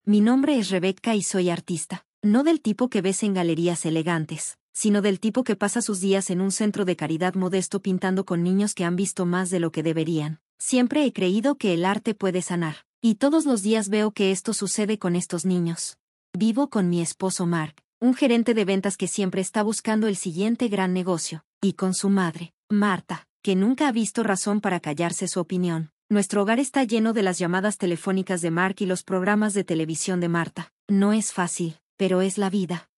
Mi nombre es Rebecca y soy artista. No del tipo que ves en galerías elegantes, sino del tipo que pasa sus días en un centro de caridad modesto pintando con niños que han visto más de lo que deberían. Siempre he creído que el arte puede sanar, y todos los días veo que esto sucede con estos niños. Vivo con mi esposo Mark, un gerente de ventas que siempre está buscando el siguiente gran negocio, y con su madre, Marta, que nunca ha visto razón para callarse su opinión. Nuestro hogar está lleno de las llamadas telefónicas de Mark y los programas de televisión de Marta. No es fácil, pero es la vida.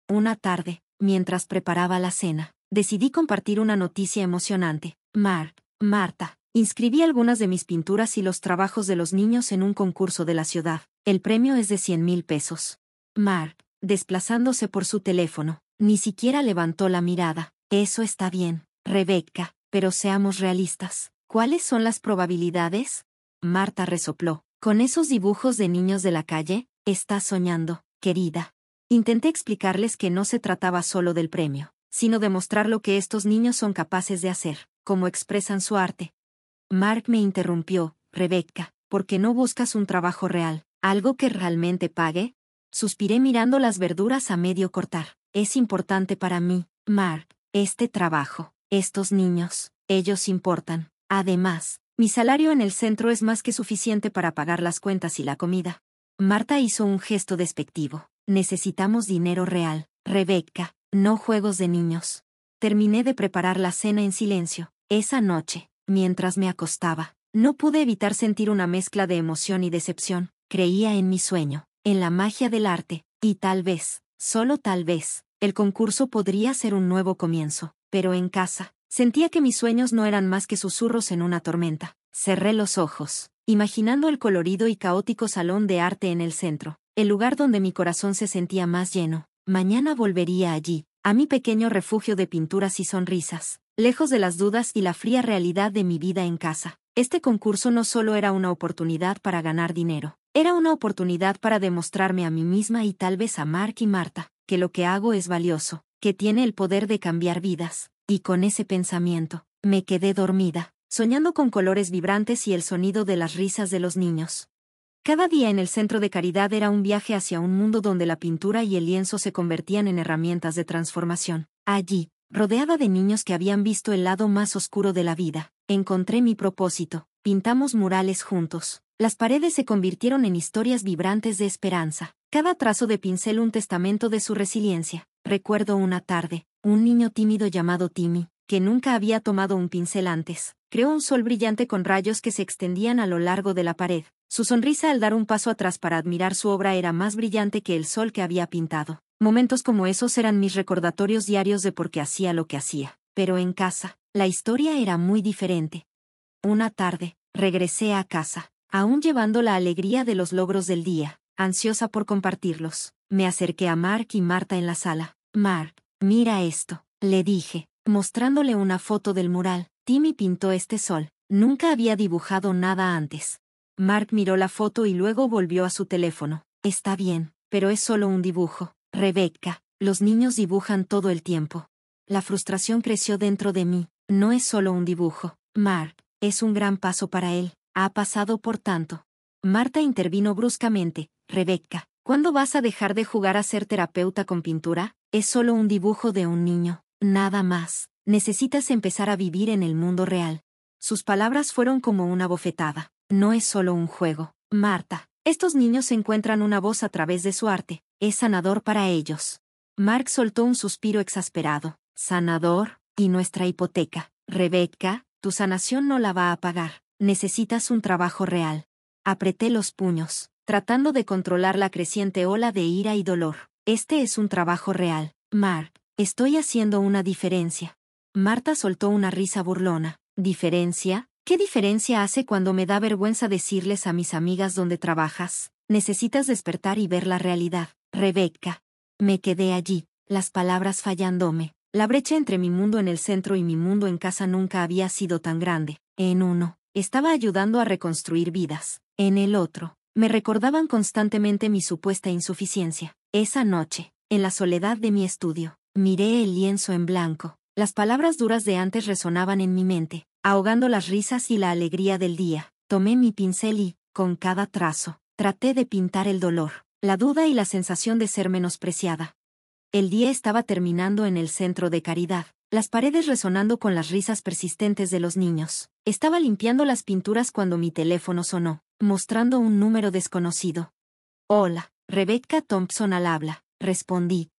Una tarde, mientras preparaba la cena, decidí compartir una noticia emocionante. Marta, inscribí algunas de mis pinturas y los trabajos de los niños en un concurso de la ciudad. El premio es de 100,000 pesos. Mark, desplazándose por su teléfono, ni siquiera levantó la mirada. Eso está bien, Rebecca, pero seamos realistas. ¿Cuáles son las probabilidades? Marta resopló. ¿Con esos dibujos de niños de la calle? Estás soñando, querida. Intenté explicarles que no se trataba solo del premio, sino de mostrar lo que estos niños son capaces de hacer, cómo expresan su arte. Mark me interrumpió. Rebecca, ¿por qué no buscas un trabajo real, algo que realmente pague? Suspiré mirando las verduras a medio cortar. Es importante para mí, Mark, este trabajo, estos niños, ellos importan. Además, mi salario en el centro es más que suficiente para pagar las cuentas y la comida. Marta hizo un gesto despectivo. Necesitamos dinero real, Rebecca, no juegos de niños. Terminé de preparar la cena en silencio. Esa noche, mientras me acostaba, no pude evitar sentir una mezcla de emoción y decepción. Creía en mi sueño, en la magia del arte, y tal vez, solo tal vez, el concurso podría ser un nuevo comienzo. Pero en casa, sentía que mis sueños no eran más que susurros en una tormenta. Cerré los ojos, imaginando el colorido y caótico salón de arte en el centro, el lugar donde mi corazón se sentía más lleno. Mañana volvería allí, a mi pequeño refugio de pinturas y sonrisas, lejos de las dudas y la fría realidad de mi vida en casa. Este concurso no solo era una oportunidad para ganar dinero, era una oportunidad para demostrarme a mí misma y tal vez a Mark y Marta, que lo que hago es valioso, que tiene el poder de cambiar vidas. Y con ese pensamiento, me quedé dormida, soñando con colores vibrantes y el sonido de las risas de los niños. Cada día en el centro de caridad era un viaje hacia un mundo donde la pintura y el lienzo se convertían en herramientas de transformación. Allí, rodeada de niños que habían visto el lado más oscuro de la vida, encontré mi propósito. Pintamos murales juntos. Las paredes se convirtieron en historias vibrantes de esperanza. Cada trazo de pincel un testamento de su resiliencia. Recuerdo una tarde, un niño tímido llamado Timmy, que nunca había tomado un pincel antes, creó un sol brillante con rayos que se extendían a lo largo de la pared. Su sonrisa al dar un paso atrás para admirar su obra era más brillante que el sol que había pintado. Momentos como esos eran mis recordatorios diarios de por qué hacía lo que hacía. Pero en casa, la historia era muy diferente. Una tarde, regresé a casa, aún llevando la alegría de los logros del día, ansiosa por compartirlos. Me acerqué a Mark y Marta en la sala. Mark, mira esto, le dije, mostrándole una foto del mural. Timmy pintó este sol. Nunca había dibujado nada antes. Mark miró la foto y luego volvió a su teléfono. Está bien, pero es solo un dibujo. Rebecca, los niños dibujan todo el tiempo. La frustración creció dentro de mí. No es solo un dibujo. Mark, es un gran paso para él. Ha pasado por tanto. Marta intervino bruscamente. Rebecca, ¿cuándo vas a dejar de jugar a ser terapeuta con pintura? Es solo un dibujo de un niño. Nada más. Necesitas empezar a vivir en el mundo real. Sus palabras fueron como una bofetada. No es solo un juego. Marta, estos niños encuentran una voz a través de su arte. Es sanador para ellos. Mark soltó un suspiro exasperado. Sanador, y nuestra hipoteca. Rebecca, tu sanación no la va a pagar. Necesitas un trabajo real. Apreté los puños, tratando de controlar la creciente ola de ira y dolor. Este es un trabajo real. Mark, estoy haciendo una diferencia. Marta soltó una risa burlona. ¿Diferencia? ¿Qué diferencia hace cuando me da vergüenza decirles a mis amigas dónde trabajas? Necesitas despertar y ver la realidad. Rebecca. Me quedé allí, las palabras fallándome. La brecha entre mi mundo en el centro y mi mundo en casa nunca había sido tan grande. En uno, estaba ayudando a reconstruir vidas. En el otro, me recordaban constantemente mi supuesta insuficiencia. Esa noche, en la soledad de mi estudio, miré el lienzo en blanco. Las palabras duras de antes resonaban en mi mente, ahogando las risas y la alegría del día. Tomé mi pincel y, con cada trazo, Traté de pintar el dolor, la duda y la sensación de ser menospreciada. El día estaba terminando en el centro de caridad, las paredes resonando con las risas persistentes de los niños. Estaba limpiando las pinturas cuando mi teléfono sonó, mostrando un número desconocido. Hola, Rebecca Thompson al habla, respondí.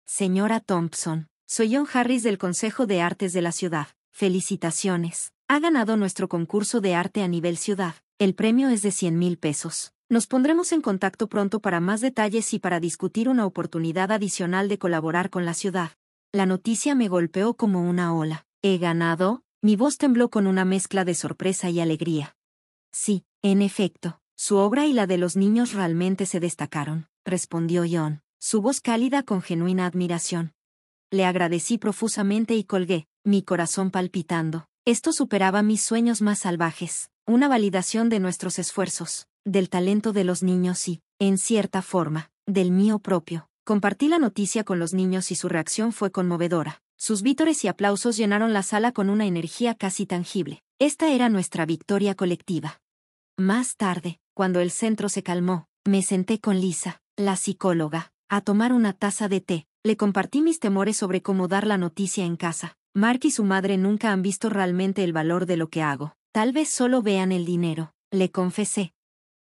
Señora Thompson, soy John Harris del Consejo de Artes de la ciudad. Felicitaciones. Ha ganado nuestro concurso de arte a nivel ciudad. El premio es de 100,000 pesos. Nos pondremos en contacto pronto para más detalles y para discutir una oportunidad adicional de colaborar con la ciudad. La noticia me golpeó como una ola. ¿He ganado? Mi voz tembló con una mezcla de sorpresa y alegría. Sí, en efecto, su obra y la de los niños realmente se destacaron, respondió John, su voz cálida con genuina admiración. Le agradecí profusamente y colgué, mi corazón palpitando. Esto superaba mis sueños más salvajes, una validación de nuestros esfuerzos, del talento de los niños y, en cierta forma, del mío propio. Compartí la noticia con los niños y su reacción fue conmovedora. Sus vítores y aplausos llenaron la sala con una energía casi tangible. Esta era nuestra victoria colectiva. Más tarde, cuando el centro se calmó, me senté con Lisa, la psicóloga, a tomar una taza de té. Le compartí mis temores sobre cómo dar la noticia en casa. Mark y su madre nunca han visto realmente el valor de lo que hago. Tal vez solo vean el dinero, le confesé.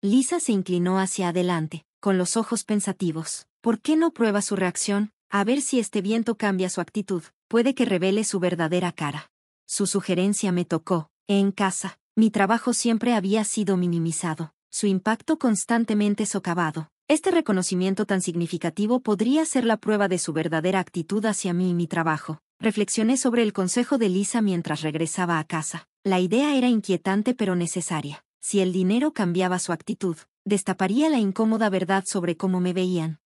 Lisa se inclinó hacia adelante, con los ojos pensativos. ¿Por qué no prueba su reacción? A ver si este viento cambia su actitud. Puede que revele su verdadera cara. Su sugerencia me tocó. En casa, mi trabajo siempre había sido minimizado, su impacto constantemente socavado. Este reconocimiento tan significativo podría ser la prueba de su verdadera actitud hacia mí y mi trabajo. Reflexioné sobre el consejo de Lisa mientras regresaba a casa. La idea era inquietante pero necesaria. Si el dinero cambiaba su actitud, destaparía la incómoda verdad sobre cómo me veían.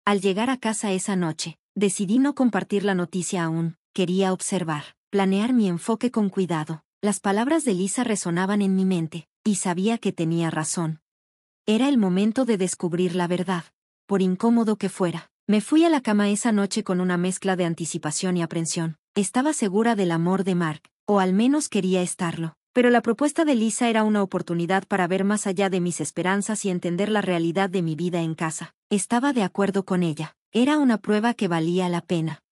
Al llegar a casa esa noche, decidí no compartir la noticia aún. Quería observar, planear mi enfoque con cuidado. Las palabras de Lisa resonaban en mi mente, y sabía que tenía razón. Era el momento de descubrir la verdad. Por incómodo que fuera, me fui a la cama esa noche con una mezcla de anticipación y aprensión. Estaba segura del amor de Mark, o al menos quería estarlo. Pero la propuesta de Lisa era una oportunidad para ver más allá de mis esperanzas y entender la realidad de mi vida en casa. Estaba de acuerdo con ella. Era una prueba que valía la pena.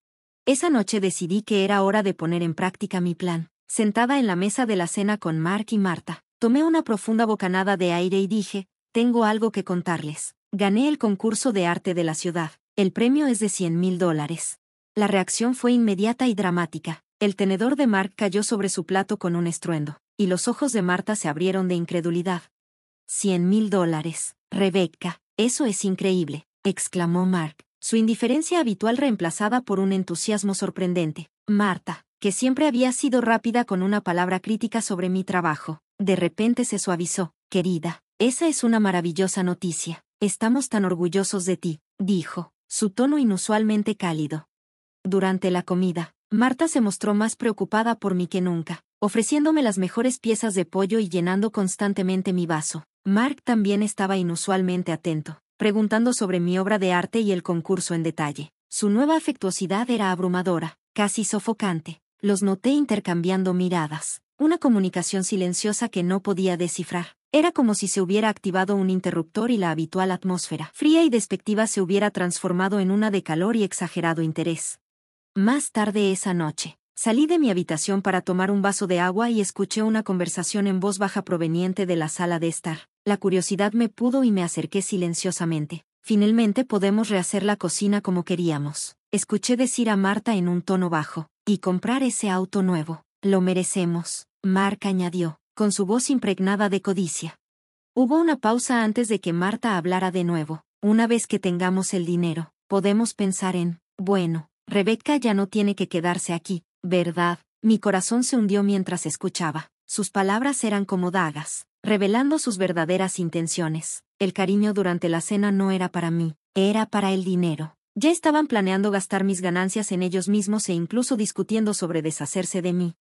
Esa noche decidí que era hora de poner en práctica mi plan. Sentada en la mesa de la cena con Mark y Marta, tomé una profunda bocanada de aire y dije, tengo algo que contarles. Gané el concurso de arte de la ciudad. El premio es de 100,000 dólares. La reacción fue inmediata y dramática. El tenedor de Mark cayó sobre su plato con un estruendo, y los ojos de Marta se abrieron de incredulidad. 100,000 dólares, Rebecca, eso es increíble, exclamó Mark, su indiferencia habitual reemplazada por un entusiasmo sorprendente. Marta, que siempre había sido rápida con una palabra crítica sobre mi trabajo, de repente se suavizó. Querida, esa es una maravillosa noticia. Estamos tan orgullosos de ti, dijo, su tono inusualmente cálido. Durante la comida, Marta se mostró más preocupada por mí que nunca, ofreciéndome las mejores piezas de pollo y llenando constantemente mi vaso. Mark también estaba inusualmente atento, preguntando sobre mi obra de arte y el concurso en detalle. Su nueva afectuosidad era abrumadora, casi sofocante. Los noté intercambiando miradas, una comunicación silenciosa que no podía descifrar. Era como si se hubiera activado un interruptor y la habitual atmósfera fría y despectiva se hubiera transformado en una de calor y exagerado interés. Más tarde esa noche, salí de mi habitación para tomar un vaso de agua y escuché una conversación en voz baja proveniente de la sala de estar. La curiosidad me pudo y me acerqué silenciosamente. Finalmente podemos rehacer la cocina como queríamos, escuché decir a Marta en un tono bajo, y comprar ese auto nuevo. Lo merecemos, Mark añadió, con su voz impregnada de codicia. Hubo una pausa antes de que Marta hablara de nuevo. Una vez que tengamos el dinero, podemos pensar en, bueno, Rebecca ya no tiene que quedarse aquí, ¿verdad? Mi corazón se hundió mientras escuchaba. Sus palabras eran como dagas, revelando sus verdaderas intenciones. El cariño durante la cena no era para mí, era para el dinero. Ya estaban planeando gastar mis ganancias en ellos mismos e incluso discutiendo sobre deshacerse de mí.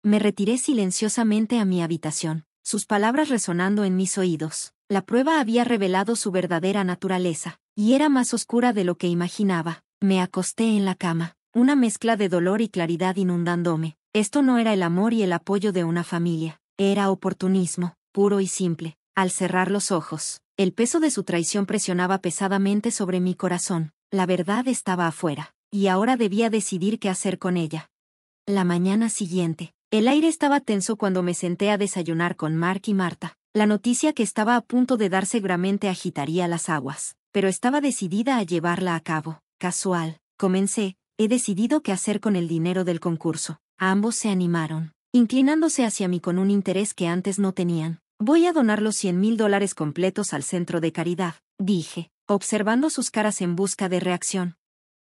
Me retiré silenciosamente a mi habitación, sus palabras resonando en mis oídos. La prueba había revelado su verdadera naturaleza, y era más oscura de lo que imaginaba. Me acosté en la cama, una mezcla de dolor y claridad inundándome. Esto no era el amor y el apoyo de una familia, era oportunismo, puro y simple. Al cerrar los ojos, El peso de su traición presionaba pesadamente sobre mi corazón. La verdad estaba afuera, y ahora debía decidir qué hacer con ella. La mañana siguiente, el aire estaba tenso cuando me senté a desayunar con Mark y Marta. La noticia que estaba a punto de dar seguramente agitaría las aguas, pero estaba decidida a llevarla a cabo. Casual, comencé, he decidido qué hacer con el dinero del concurso. Ambos se animaron, inclinándose hacia mí con un interés que antes no tenían. Voy a donar los $100,000 completos al centro de caridad, dije, observando sus caras en busca de reacción.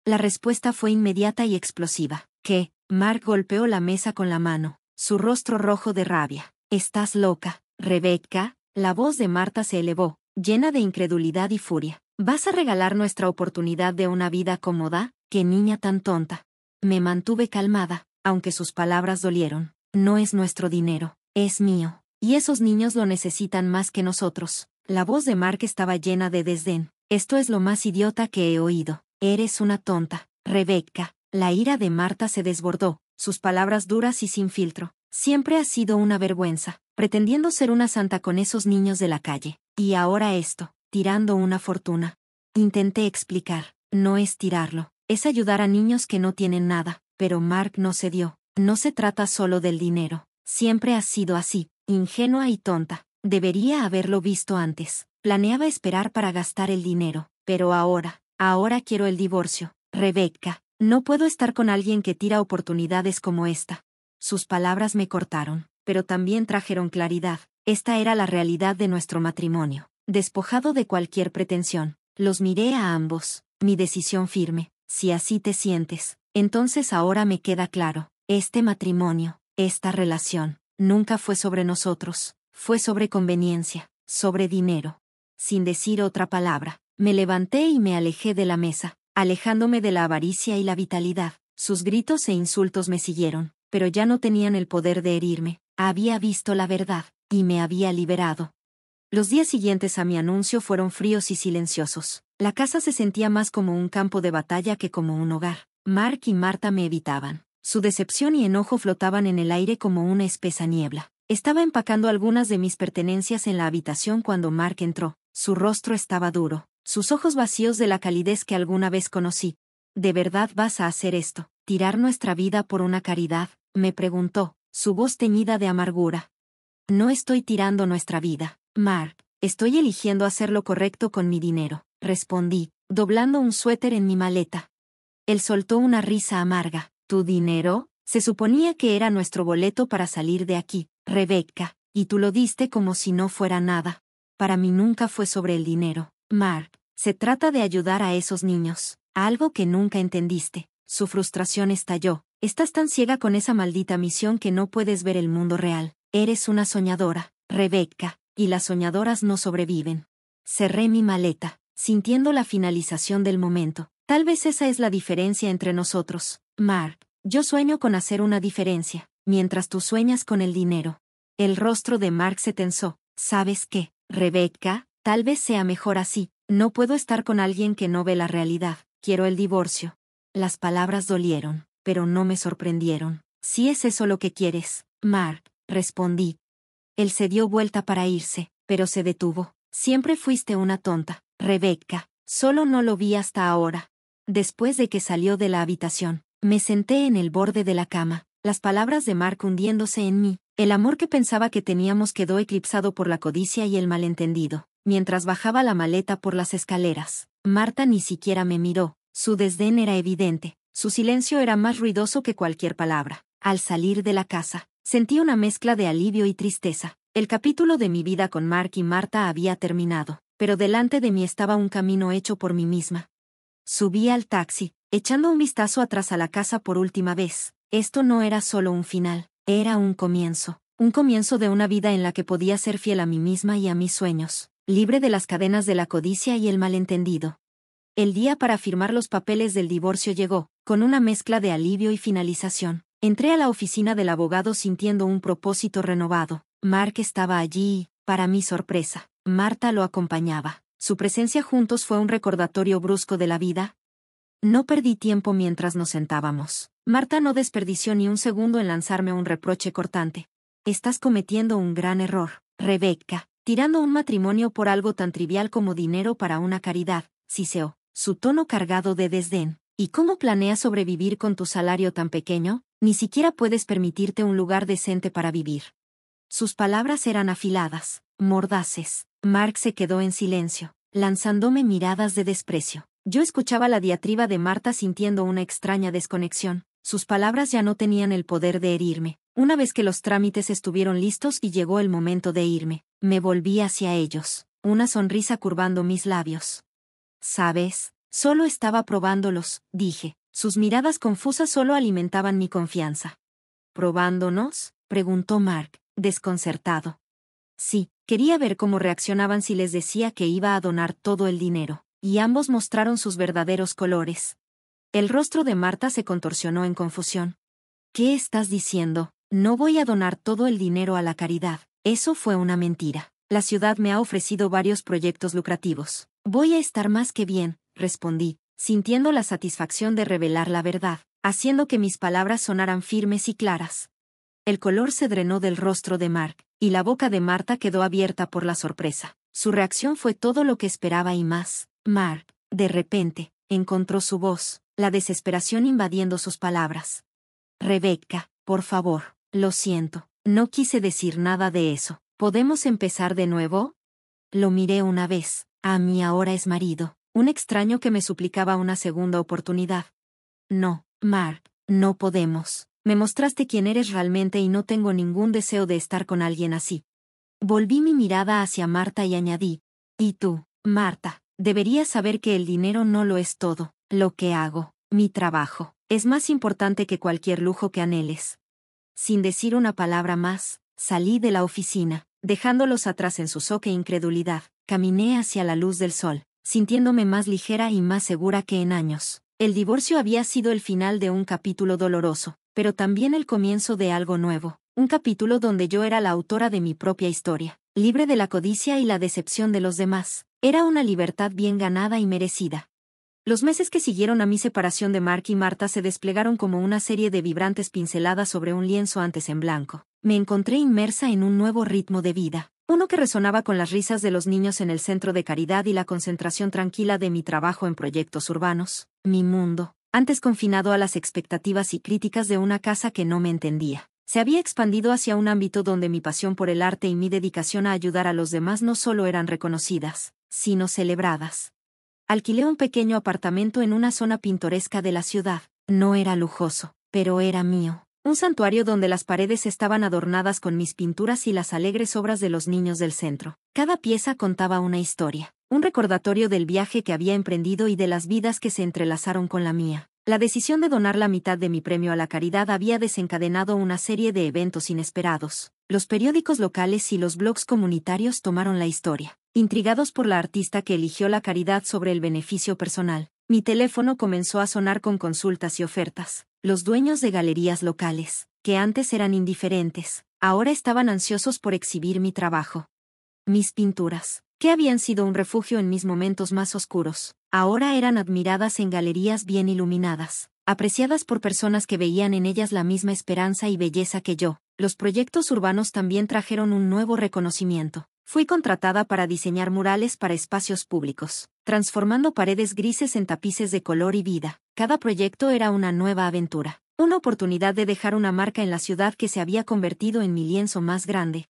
La respuesta fue inmediata y explosiva. ¿Qué? Mark golpeó la mesa con la mano, su rostro rojo de rabia. ¿Estás loca, Rebecca? La voz de Marta se elevó, llena de incredulidad y furia. ¿Vas a regalar nuestra oportunidad de una vida cómoda? ¡Qué niña tan tonta! Me mantuve calmada, aunque sus palabras dolieron. No es nuestro dinero, es mío. Y esos niños lo necesitan más que nosotros. La voz de Mark estaba llena de desdén. Esto es lo más idiota que he oído. Eres una tonta, Rebecca. La ira de Marta se desbordó, sus palabras duras y sin filtro. Siempre has sido una vergüenza, pretendiendo ser una santa con esos niños de la calle. Y ahora esto, tirando una fortuna. Intenté explicar. No es tirarlo, es ayudar a niños que no tienen nada. Pero Mark no cedió. No se trata solo del dinero. Siempre has sido así. Ingenua y tonta. Debería haberlo visto antes. Planeaba esperar para gastar el dinero, pero ahora quiero el divorcio. Rebecca, no puedo estar con alguien que tira oportunidades como esta. Sus palabras me cortaron, pero también trajeron claridad. Esta era la realidad de nuestro matrimonio. Despojado de cualquier pretensión, los miré a ambos. Mi decisión firme. Si así te sientes, entonces ahora me queda claro. Este matrimonio, esta relación, nunca fue sobre nosotros, fue sobre conveniencia, sobre dinero. Sin decir otra palabra, me levanté y me alejé de la mesa, alejándome de la avaricia y la vitalidad. Sus gritos e insultos me siguieron, pero ya no tenían el poder de herirme. Había visto la verdad, y me había liberado. Los días siguientes a mi anuncio fueron fríos y silenciosos. La casa se sentía más como un campo de batalla que como un hogar. Mark y Marta me evitaban. Su decepción y enojo flotaban en el aire como una espesa niebla. Estaba empacando algunas de mis pertenencias en la habitación cuando Mark entró. Su rostro estaba duro, sus ojos vacíos de la calidez que alguna vez conocí. ¿De verdad vas a hacer esto? ¿Tirar nuestra vida por una caridad? Me preguntó, su voz teñida de amargura. No estoy tirando nuestra vida, Mark. Estoy eligiendo hacer lo correcto con mi dinero, respondí, doblando un suéter en mi maleta. Él soltó una risa amarga. ¿Tu dinero? Se suponía que era nuestro boleto para salir de aquí, Rebecca, y tú lo diste como si no fuera nada. Para mí nunca fue sobre el dinero, Mark. Se trata de ayudar a esos niños, algo que nunca entendiste. Su frustración estalló. Estás tan ciega con esa maldita misión que no puedes ver el mundo real. Eres una soñadora, Rebecca, y las soñadoras no sobreviven. Cerré mi maleta, sintiendo la finalización del momento. Tal vez esa es la diferencia entre nosotros, Mark. Yo sueño con hacer una diferencia, mientras tú sueñas con el dinero. El rostro de Mark se tensó. ¿Sabes qué, Rebecca? Tal vez sea mejor así. No puedo estar con alguien que no ve la realidad. Quiero el divorcio. Las palabras dolieron, pero no me sorprendieron. Si es eso lo que quieres, Mark, respondí. Él se dio vuelta para irse, pero se detuvo. Siempre fuiste una tonta, Rebecca. Solo no lo vi hasta ahora. Después de que salió de la habitación, me senté en el borde de la cama, las palabras de Mark hundiéndose en mí. El amor que pensaba que teníamos quedó eclipsado por la codicia y el malentendido. Mientras bajaba la maleta por las escaleras, Marta ni siquiera me miró. Su desdén era evidente. Su silencio era más ruidoso que cualquier palabra. Al salir de la casa, sentí una mezcla de alivio y tristeza. El capítulo de mi vida con Mark y Marta había terminado, pero delante de mí estaba un camino hecho por mí misma. Subí al taxi, echando un vistazo atrás a la casa por última vez. Esto no era solo un final, era un comienzo de una vida en la que podía ser fiel a mí misma y a mis sueños, libre de las cadenas de la codicia y el malentendido. El día para firmar los papeles del divorcio llegó, con una mezcla de alivio y finalización. Entré a la oficina del abogado sintiendo un propósito renovado. Mark estaba allí y, para mi sorpresa, Marta lo acompañaba. Su presencia juntos fue un recordatorio brusco de la vida. No perdí tiempo mientras nos sentábamos. Marta no desperdició ni un segundo en lanzarme un reproche cortante. Estás cometiendo un gran error, Rebecca. tirando un matrimonio por algo tan trivial como dinero para una caridad, siseó, su tono cargado de desdén. ¿Y cómo planeas sobrevivir con tu salario tan pequeño? Ni siquiera puedes permitirte un lugar decente para vivir. Sus palabras eran afiladas, mordaces. Mark se quedó en silencio, lanzándome miradas de desprecio. Yo escuchaba la diatriba de Marta sintiendo una extraña desconexión. Sus palabras ya no tenían el poder de herirme. Una vez que los trámites estuvieron listos y llegó el momento de irme, me volví hacia ellos, una sonrisa curvando mis labios. ¿Sabes? Solo estaba probándolos, dije. Sus miradas confusas solo alimentaban mi confianza. ¿Probándonos?, preguntó Mark, desconcertado. Sí, quería ver cómo reaccionaban si les decía que iba a donar todo el dinero, y ambos mostraron sus verdaderos colores. El rostro de Marta se contorsionó en confusión. ¿Qué estás diciendo? No voy a donar todo el dinero a la caridad. Eso fue una mentira. La ciudad me ha ofrecido varios proyectos lucrativos. Voy a estar más que bien, respondí, sintiendo la satisfacción de revelar la verdad, haciendo que mis palabras sonaran firmes y claras. El color se drenó del rostro de Mark, y la boca de Marta quedó abierta por la sorpresa. Su reacción fue todo lo que esperaba y más. Mark, de repente, encontró su voz, la desesperación invadiendo sus palabras. Rebecca, por favor, lo siento, no quise decir nada de eso. ¿Podemos empezar de nuevo? Lo miré una vez, a mi ahora es marido, un extraño que me suplicaba una segunda oportunidad. No, Mark, no podemos. Me mostraste quién eres realmente y no tengo ningún deseo de estar con alguien así. Volví mi mirada hacia Marta y añadí, y tú, Marta, deberías saber que el dinero no lo es todo. Lo que hago, mi trabajo, es más importante que cualquier lujo que anheles. Sin decir una palabra más, salí de la oficina, dejándolos atrás en su shock e incredulidad. Caminé hacia la luz del sol, sintiéndome más ligera y más segura que en años. El divorcio había sido el final de un capítulo doloroso, pero también el comienzo de algo nuevo, un capítulo donde yo era la autora de mi propia historia, libre de la codicia y la decepción de los demás. Era una libertad bien ganada y merecida. Los meses que siguieron a mi separación de Mark y Marta se desplegaron como una serie de vibrantes pinceladas sobre un lienzo antes en blanco. Me encontré inmersa en un nuevo ritmo de vida, uno que resonaba con las risas de los niños en el centro de caridad y la concentración tranquila de mi trabajo en proyectos urbanos. Mi mundo, antes confinado a las expectativas y críticas de una casa que no me entendía, se había expandido hacia un ámbito donde mi pasión por el arte y mi dedicación a ayudar a los demás no solo eran reconocidas, sino celebradas. Alquilé un pequeño apartamento en una zona pintoresca de la ciudad. No era lujoso, pero era mío. Un santuario donde las paredes estaban adornadas con mis pinturas y las alegres obras de los niños del centro. Cada pieza contaba una historia, un recordatorio del viaje que había emprendido y de las vidas que se entrelazaron con la mía. La decisión de donar la mitad de mi premio a la caridad había desencadenado una serie de eventos inesperados. Los periódicos locales y los blogs comunitarios tomaron la historia, intrigados por la artista que eligió la caridad sobre el beneficio personal. Mi teléfono comenzó a sonar con consultas y ofertas. Los dueños de galerías locales, que antes eran indiferentes, ahora estaban ansiosos por exhibir mi trabajo. Mis pinturas, que habían sido un refugio en mis momentos más oscuros, ahora eran admiradas en galerías bien iluminadas, apreciadas por personas que veían en ellas la misma esperanza y belleza que yo. Los proyectos urbanos también trajeron un nuevo reconocimiento. Fui contratada para diseñar murales para espacios públicos, transformando paredes grises en tapices de color y vida. Cada proyecto era una nueva aventura, una oportunidad de dejar una marca en la ciudad que se había convertido en mi lienzo más grande.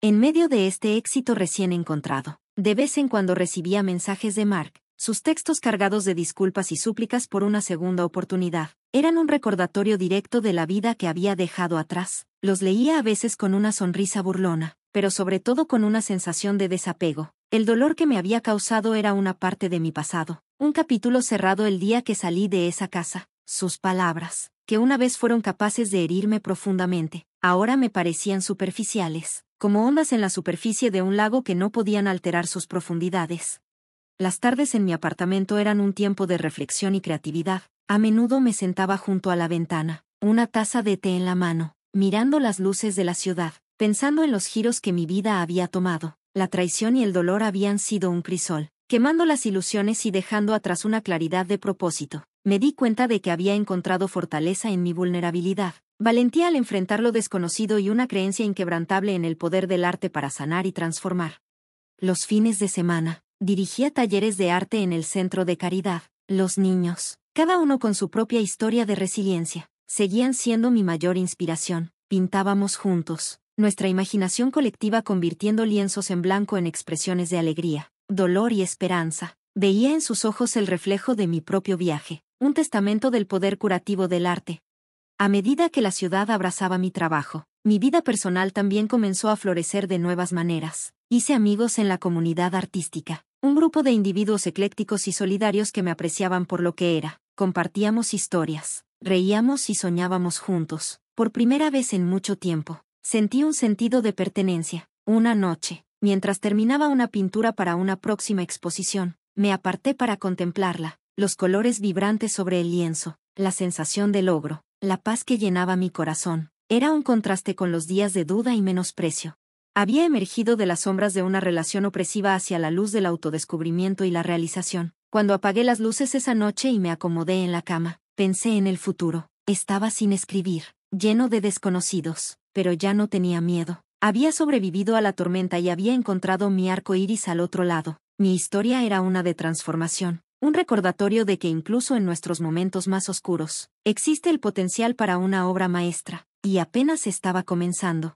En medio de este éxito recién encontrado, de vez en cuando recibía mensajes de Mark, sus textos cargados de disculpas y súplicas por una segunda oportunidad. Eran un recordatorio directo de la vida que había dejado atrás. Los leía a veces con una sonrisa burlona, pero sobre todo con una sensación de desapego. El dolor que me había causado era una parte de mi pasado, un capítulo cerrado el día que salí de esa casa. Sus palabras, que una vez fueron capaces de herirme profundamente, ahora me parecían superficiales, como ondas en la superficie de un lago que no podían alterar sus profundidades. Las tardes en mi apartamento eran un tiempo de reflexión y creatividad. A menudo me sentaba junto a la ventana, una taza de té en la mano, mirando las luces de la ciudad, pensando en los giros que mi vida había tomado. La traición y el dolor habían sido un crisol, quemando las ilusiones y dejando atrás una claridad de propósito. Me di cuenta de que había encontrado fortaleza en mi vulnerabilidad, valentía al enfrentar lo desconocido y una creencia inquebrantable en el poder del arte para sanar y transformar. Los fines de semana, dirigía talleres de arte en el centro de caridad. Los niños, cada uno con su propia historia de resiliencia, seguían siendo mi mayor inspiración. Pintábamos juntos, nuestra imaginación colectiva convirtiendo lienzos en blanco en expresiones de alegría, dolor y esperanza. Veía en sus ojos el reflejo de mi propio viaje, un testamento del poder curativo del arte. A medida que la ciudad abrazaba mi trabajo, mi vida personal también comenzó a florecer de nuevas maneras. Hice amigos en la comunidad artística, un grupo de individuos eclécticos y solidarios que me apreciaban por lo que era. Compartíamos historias, reíamos y soñábamos juntos. Por primera vez en mucho tiempo, sentí un sentido de pertenencia. Una noche, mientras terminaba una pintura para una próxima exposición, me aparté para contemplarla, los colores vibrantes sobre el lienzo, la sensación de logro, la paz que llenaba mi corazón. Era un contraste con los días de duda y menosprecio. Había emergido de las sombras de una relación opresiva hacia la luz del autodescubrimiento y la realización. Cuando apagué las luces esa noche y me acomodé en la cama, pensé en el futuro. Estaba sin escribir, lleno de desconocidos, pero ya no tenía miedo. Había sobrevivido a la tormenta y había encontrado mi arco iris al otro lado. Mi historia era una de transformación, un recordatorio de que incluso en nuestros momentos más oscuros, existe el potencial para una obra maestra, y apenas estaba comenzando.